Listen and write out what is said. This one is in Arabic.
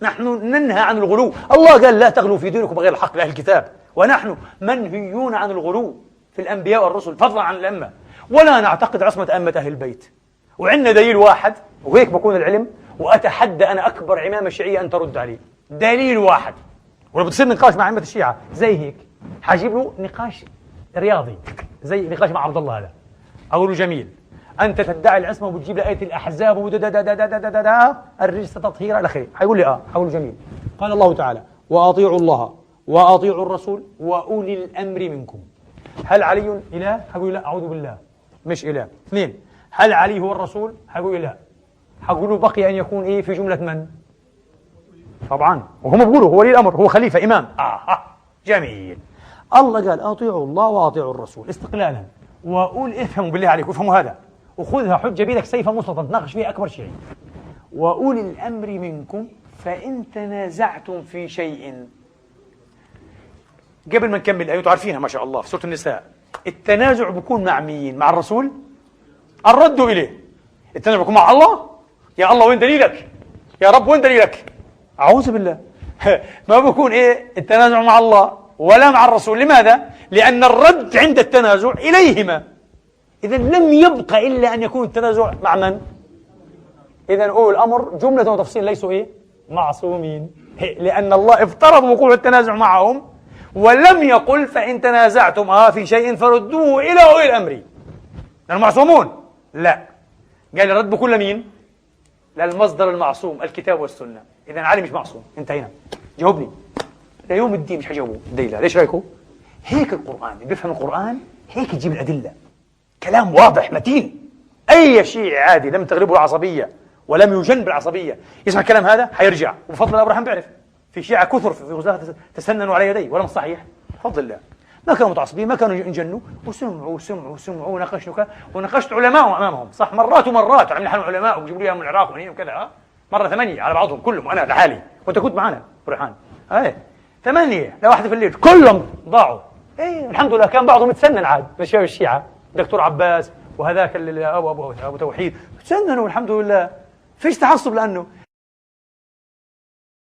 نحن ننهى عن الغلو. الله قال لا تغلوا في دينكم بغير الحق لأهل الكتاب، ونحن منهيون عن الغلو في الأنبياء والرسل فضلا عن الأمة، ولا نعتقد عصمة أمة أهل البيت. وعندنا دليل واحد، وهيك بكون العلم، وأتحدى أنا أكبر عمامة شيعية أن ترد عليه. دليل واحد، ولو بتصير نقاش مع أئمة الشيعة زي هيك حجيب له نقاش رياضي زي نقاش مع عبد الله هذا، أقول له جميل أنت تدعي العصمة وبتجيب لي آية الأحزاب الرجس تطهير إلى آخره، حيقول لي حقول له جميل. قال الله تعالى وأطيعوا الله وأطيعوا الرسول وأولي الأمر منكم. هل علي إله؟ حقول لا أعوذ بالله مش إله. اثنين، هل علي هو الرسول؟ حقول لا. حقول له بقي أن يكون إيه في جملة من؟ طبعا وهم بيقولوا هو ولي الأمر، هو خليفة إمام. جميل. الله قال أطيعوا الله وأطيعوا الرسول استقلالا، وأقول افهموا بالله عليكم افهموا هذا وخذها حجة بيدك سيفا مسلطا تناقش فيها أكبر شيء. وأولي الأمر منكم فإن تنازعتم في شيء. قبل ما نكمل الآية عارفينها ما شاء الله في سورة النساء، التنازع بيكون مع مين؟ مع الرسول؟ الرد إليه. التنازع بيكون مع الله. يا الله وين دليلك؟ يا رب وين دليلك؟ أعوذ بالله. ما بيكون التنازع مع الله ولا مع الرسول. لماذا؟ لأن الرد عند التنازع إليهما. إذا لم يبق إلا أن يكون التنازع مع من؟ إذا أولي الأمر جملة وتفصيل ليسوا معصومين، لأن الله افترض وقوع التنازع معهم ولم يقل فإن تنازعتم في شيء فردوه إلى أولي الأمر. نحن معصومون؟ لا، قال الرد بكل مين؟ للمصدر المعصوم الكتاب والسنة. إذا علي مش معصوم، انتهينا. جاوبني ليوم الدين مش حجاوبه ديلا. ليش رأيكم؟ هيك القرآن بيفهم القرآن، هيك يجيب الأدلة، كلام واضح متين. أي شيء عادي لم تغلبه العصبية ولم يجن بالعصبية يسمع الكلام هذا حيرجع. وبفضل الله أبراهام بيعرف في شيعة كثر في غزاة تسننوا على يديه ولا مش صحيح؟ بفضل الله ما كانوا متعصبين، ما كانوا ينجنوا، وسمعوا وناقشوا وناقشت علماء أمامهم. صح مرات ومرات عم نحن علماء وجيبوا لي من العراق ومن وكذا، مرة 8 على بعضهم كلهم وأنا لحالي وأنت كنت معنا بريحان 8 لواحدة في الليل كلهم ضاعوا. الحمد لله كان بعضهم يتسنن عاد من شباب الشيعة، دكتور عباس وهذاك اللي أبو توحيد تسننوا الحمد لله، فيش تعصب لأنه